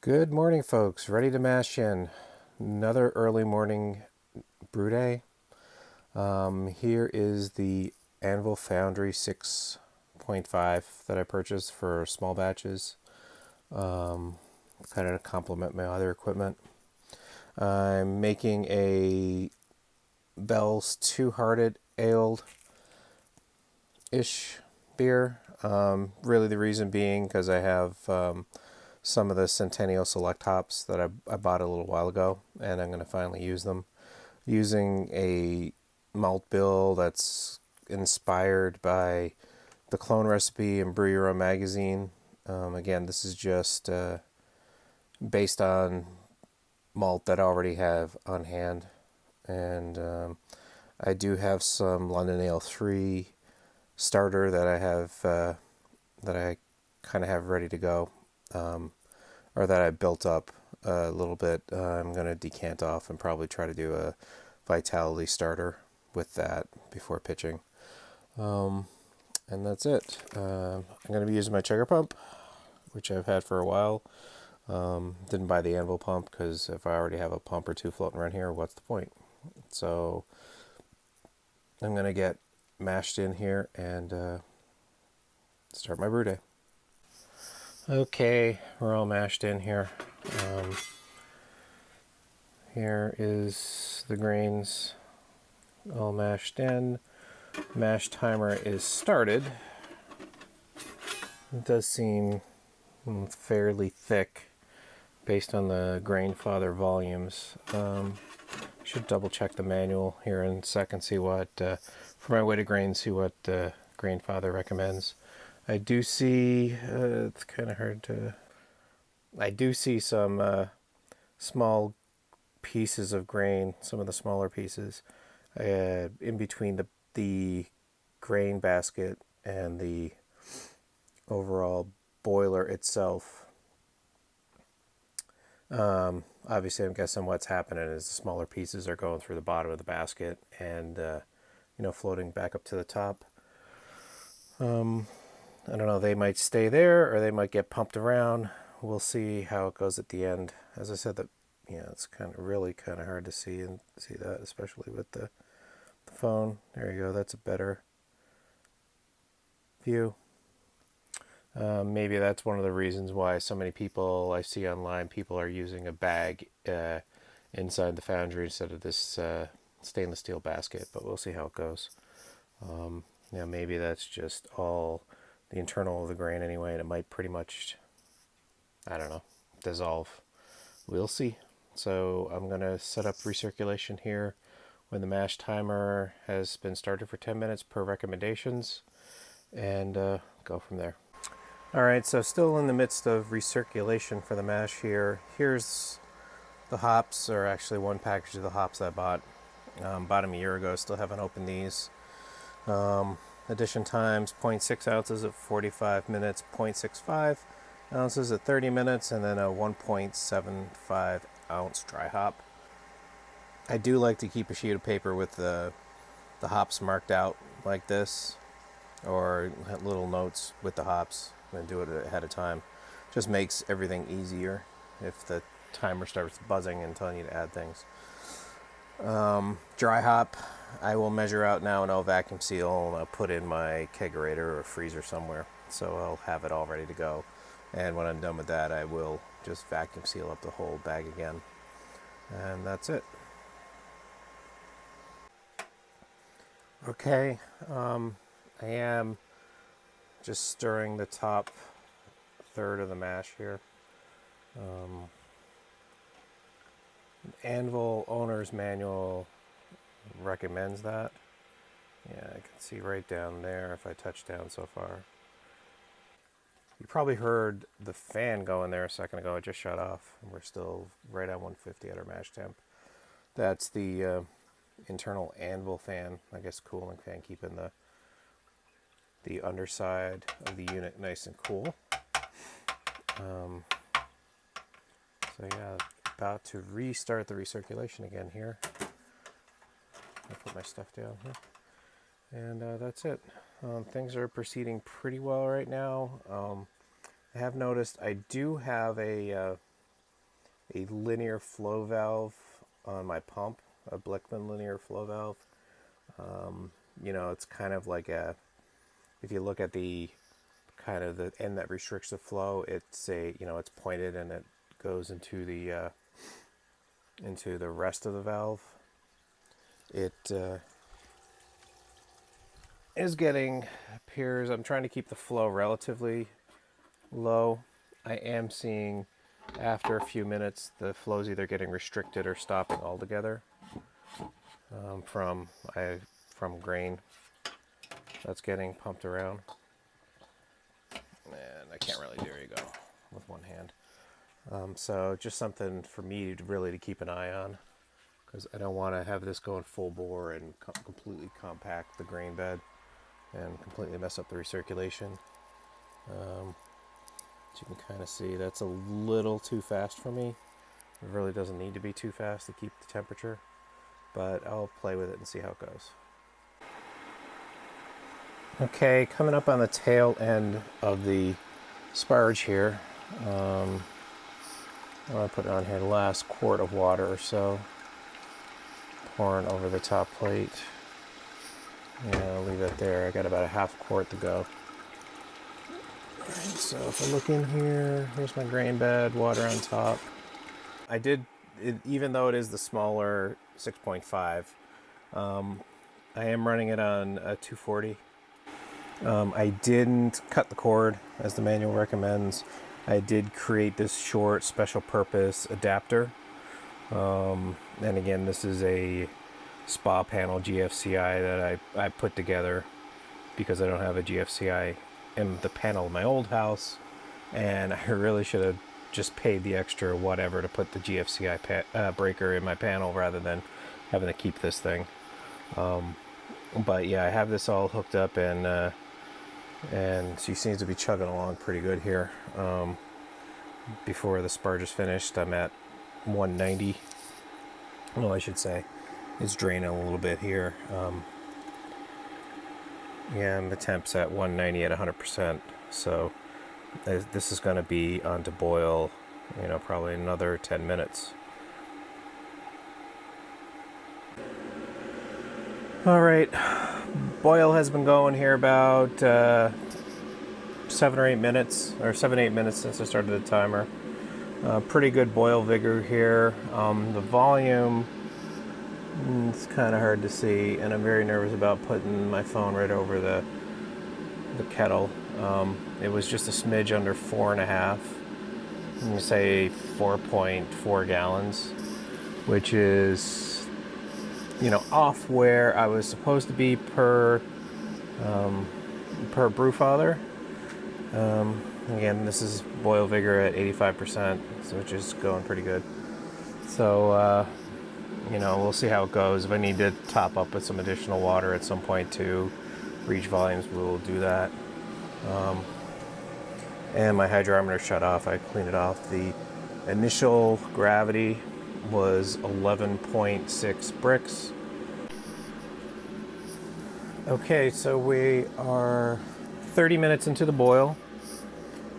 Good morning, folks. Ready to mash in. Another early morning brew day. Here is the Anvil Foundry 6.5 that I purchased for small batches, kind of to complement my other equipment. I'm making a Bell's Two-Hearted Ale-ish beer. Really the reason being because I have some of the Centennial Select hops that I bought a little while ago, and I'm going to finally use them. Using a malt bill that's inspired by the clone recipe and Brew Your Own magazine. Again, this is just based on malt that I already have on hand. And I do have some London Ale 3 starter that I have, that I kind of have ready to go. Or that I built up a little bit. I'm going to decant off and probably try to do a vitality starter with that before pitching. And that's it. I'm going to be using my chugger pump, which I've had for a while. Didn't buy the Anvil pump because if I already have a pump or two floating around here, what's the point? So I'm going to get mashed in here and start my brew day. Okay, we're all mashed in here. Here is the grains all mashed in. Mash timer is started. It does seem fairly thick based on the grain father volumes. Should double check the manual here in a second, see what, for my weighted grain, see what grain father recommends. I do see, it's kind of hard to, I do see some small pieces of grain, some of the smaller pieces, in between the grain basket and the overall boiler itself. Obviously, I'm guessing what's happening is the smaller pieces are going through the bottom of the basket and floating back up to the top. I don't know, they might stay there or they might get pumped around. We'll see how it goes at the end. As I said, it's really kind of hard to see that, especially with the phone. There you go, that's a better view. Maybe that's one of the reasons why so many people I see online, people are using a bag inside the foundry instead of this stainless steel basket, but we'll see how it goes. Maybe that's just all the internal of the grain anyway, and it might pretty much, I don't know, dissolve. We'll see. So I'm going to set up recirculation here when the mash timer has been started for 10 minutes per recommendations, and go from there. Alright, so still in the midst of recirculation for the mash here. Here's the hops, or actually one package of the hops I bought. Bought them a year ago, still haven't opened these. Addition times 0.6 ounces at 45 minutes, 0.65 ounces at 30 minutes, and then a 1.75 ounce dry hop. I do like to keep a sheet of paper with the hops marked out like this, or little notes with the hops, and do it ahead of time. Just makes everything easier if the timer starts buzzing and telling you to add things. Dry hop, I will measure out now and I'll vacuum seal and I'll put in my kegerator or freezer somewhere, so I'll have it all ready to go. And when I'm done with that, I will just vacuum seal up the whole bag again, and that's it. Okay, I am just stirring the top third of the mash here. Anvil owner's manual recommends that. Yeah, I can see right down there if I touch down so far. You probably heard the fan going there a second ago. It just shut off. We're still right at 150 at our mash temp. That's the internal Anvil fan, I guess cooling fan, keeping the underside of the unit nice and cool. So yeah, about to restart the recirculation again here. I'll put my stuff down here. And that's it. Things are proceeding pretty well right now. I have noticed I do have a a linear flow valve on my pump, a Blickman linear flow valve. You know, it's kind of like a, if you look at the kind of the end that restricts the flow, it's a, you know, it's pointed and it goes into the rest of the valve. It is getting, appears, I'm trying to keep the flow relatively low. I am seeing after a few minutes the flow's either getting restricted or stopping altogether from grain that's getting pumped around. And I can't really, there you go, with one hand. So just something for me to really keep an eye on, because I don't want to have this going full bore and completely compact the grain bed and completely mess up the recirculation. As you can kind of see, that's a little too fast for me. It really doesn't need to be too fast to keep the temperature, but I'll play with it and see how it goes. Okay, coming up on the tail end of the Sparge here. I want to put it on here, the last quart of water or so, pouring over the top plate. Yeah, I'll leave it there. I got about a half quart to go. All right, so if I look in here, here's my grain bed, water on top. I did, even though it is the smaller 6.5, I am running it on a 240. I didn't cut the cord as the manual recommends. I did create this short special purpose adapter. And again, this is a spa panel GFCI that I put together because I don't have a GFCI in the panel of my old house, and I really should have just paid the extra whatever to put the GFCI breaker in my panel rather than having to keep this thing. But yeah, I have this all hooked up, and she seems to be chugging along pretty good here. Before the Sparge is finished, I'm at 190. Well, I should say it's draining a little bit here. Yeah, and the temp's at 190 at 100%. So this is going to be on to boil, you know, probably another 10 minutes. All right, boil has been going here about 7 or 8 minutes, or 7-8 minutes since I started the timer. Pretty good boil vigor here. The volume, it's kind of hard to see, and I'm very nervous about putting my phone right over the kettle. It was just a smidge under 4.5. I'm gonna say 4.4 gallons, which is, you know, off where I was supposed to be per Brewfather. Again, this is boil vigor at 85%, which is going pretty good. So, you know, we'll see how it goes. If I need to top up with some additional water at some point to reach volumes, we'll do that. And my hydrometer shut off. I cleaned it off. The initial gravity was 11.6 bricks. Okay, so we are 30 minutes into the boil.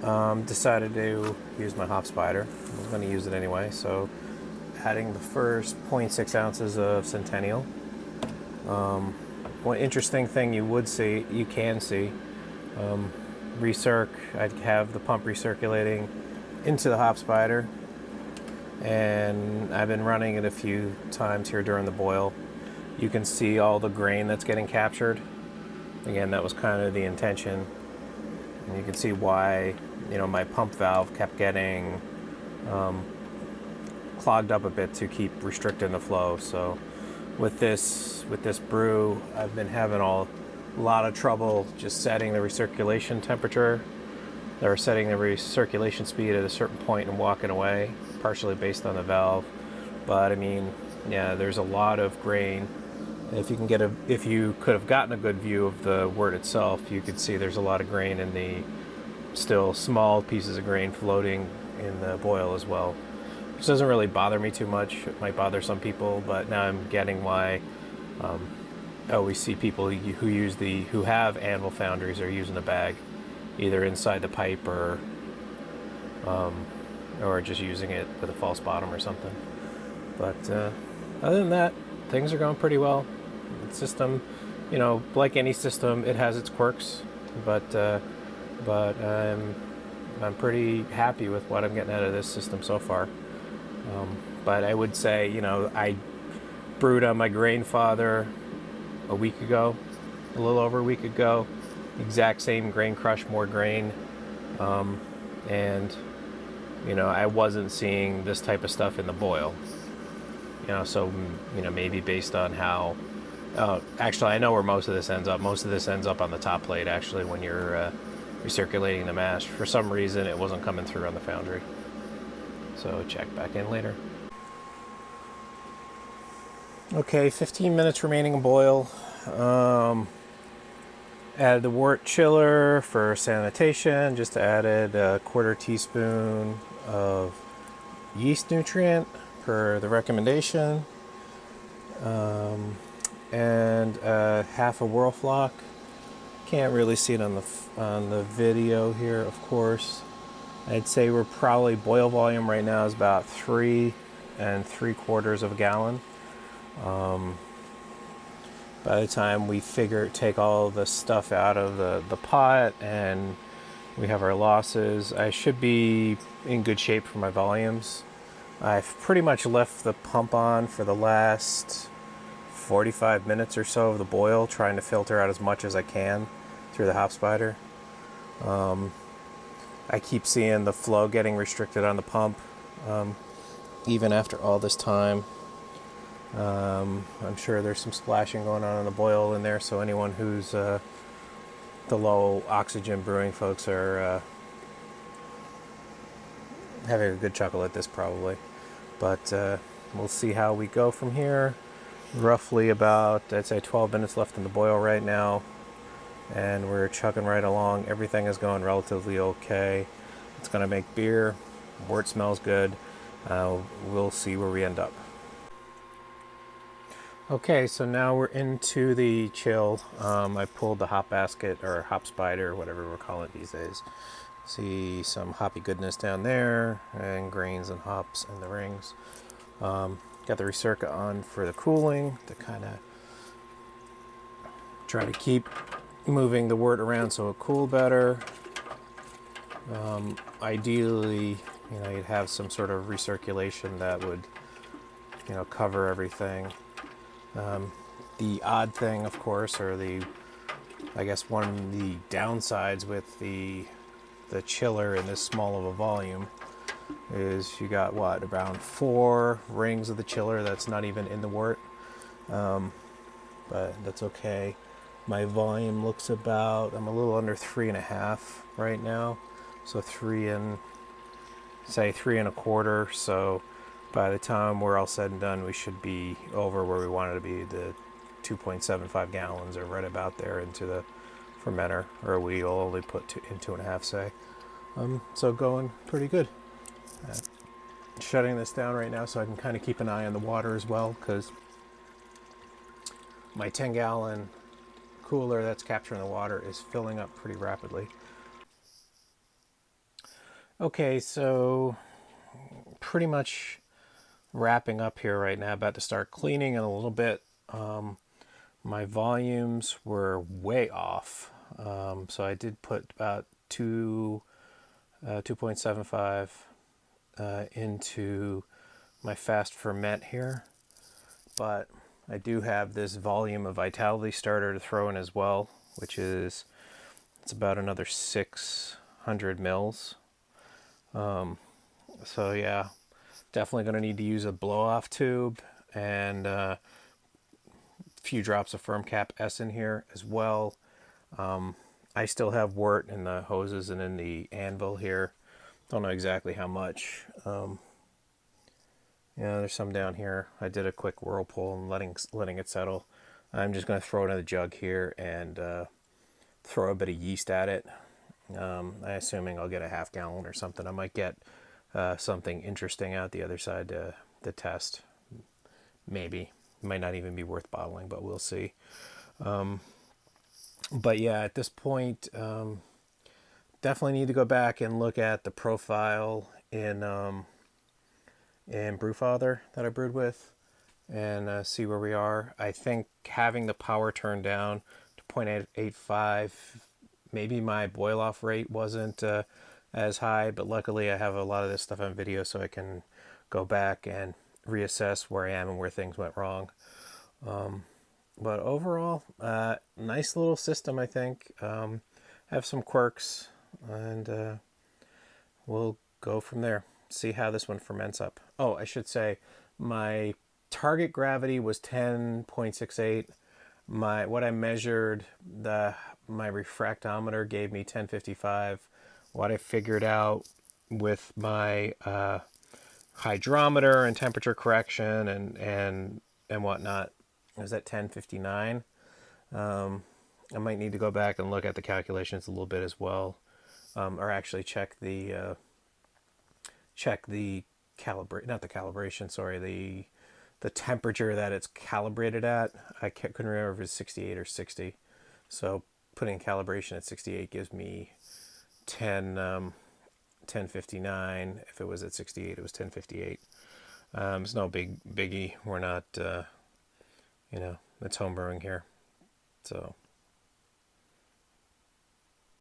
Decided to use my hop spider. I was going to use it anyway, so adding the first 0.6 ounces of Centennial. One interesting thing you can see, I'd have the pump recirculating into the hop spider, and I've been running it a few times here during the boil. You can see all the grain that's getting captured. Again, that was kind of the intention. And you can see why, you know, my pump valve kept getting clogged up a bit to keep restricting the flow. So with this brew, I've been having a lot of trouble just setting the recirculation temperature, or setting the recirculation speed at a certain point and walking away, partially based on the valve. But I mean, yeah, there's a lot of grain. If you could have gotten a good view of the wort itself, you could see there's a lot of grain in the still small pieces of grain floating in the boil as well. Which doesn't really bother me too much. It might bother some people, but now I'm getting why. I always see people who have Anvil Foundries are using the bag, either inside the pipe or or just using it with a false bottom or something. But other than that, things are going pretty well. The system, like any system, it has its quirks, but I'm pretty happy with what I'm getting out of this system so far. But I would say, I brewed on my grain father a week ago, a little over a week ago. Exact same grain crush, more grain, and I wasn't seeing this type of stuff in the boil. So maybe based on how. Actually, I know where most of this ends up. Most of this ends up on the top plate. Actually, when you're recirculating the mash, for some reason it wasn't coming through on the foundry. So check back in later. Okay, 15 minutes remaining in boil. Added the wort chiller for sanitation. Just added a quarter teaspoon of yeast nutrient per the recommendation. And half a whirl flock. Can't really see it on the video here, of course. I'd say we're probably boil volume right now is about 3 3/4 gallons. By the time we take all the stuff out of the pot and we have our losses, I should be in good shape for my volumes. I've pretty much left the pump on for the last 45 minutes or so of the boil, trying to filter out as much as I can through the hop spider. I keep seeing the flow getting restricted on the pump, even after all this time. I'm sure there's some splashing going on in the boil in there, so anyone who's the low oxygen brewing folks are having a good chuckle at this probably. But we'll see how we go from here. Roughly about, I'd say, 12 minutes left in the boil right now, and we're chugging right along. Everything is going relatively okay. It's going to make beer. Wort smells good. We'll see where we end up. Okay, so now we're into the chill. I pulled the hop basket, or hop spider, whatever we're calling it these days. See some hoppy goodness down there, and grains and hops in the rings. Got the recirca on for the cooling to kind of try to keep moving the wort around so it cool better. Ideally, you'd have some sort of recirculation that would, cover everything. The odd thing, of course, or I guess one of the downsides with the chiller in this small of a volume is you got around 4 rings of the chiller that's not even in the wort, but that's okay. My volume looks about, I'm a little under 3.5 right now, so 3 3.25. So by the time we're all said and done, we should be over where we wanted to be, the 2.75 gallons, or right about there into the fermenter, or we will only put in 2.5, say. So going pretty good. Shutting this down right now so I can kind of keep an eye on the water as well, because my 10-gallon cooler that's capturing the water is filling up pretty rapidly. Okay, so pretty much wrapping up here right now, about to start cleaning in a little bit. My volumes were way off, so I did put about 2.75 into my fast ferment here, but I do have this volume of vitality starter to throw in as well, which is, it's about another 600 mils. So yeah, definitely going to need to use a blow off tube and a few drops of firm cap S in here as well. I still have wort in the hoses and in the anvil here. Don't know exactly how much. There's some down here. I did a quick whirlpool and letting it settle. I'm just going to throw it in the jug here and throw a bit of yeast at it. I'm assuming I'll get a half gallon or something. I might get something interesting out the other side to test. Maybe. It might not even be worth bottling, but we'll see. But yeah, at this point, definitely need to go back and look at the profile in Brewfather that I brewed with, and see where we are. I think having the power turned down to 0.85, maybe my boil off rate wasn't as high, but luckily I have a lot of this stuff on video so I can go back and reassess where I am and where things went wrong. But overall, nice little system, I think. Have some quirks, and we'll go from there. See how this one ferments up. Oh, I should say, my target gravity was 10.68. What I measured, my refractometer gave me 1055. What I figured out with my hydrometer and temperature correction and whatnot was at 1059. I might need to go back and look at the calculations a little bit as well, or actually check the not the calibration, sorry, the temperature that it's calibrated at. I couldn't remember if it was 68 or 60. So putting calibration at 68 gives me 1059. If it was at 68, it was 1058. It's no biggie. We're not, it's home brewing here. So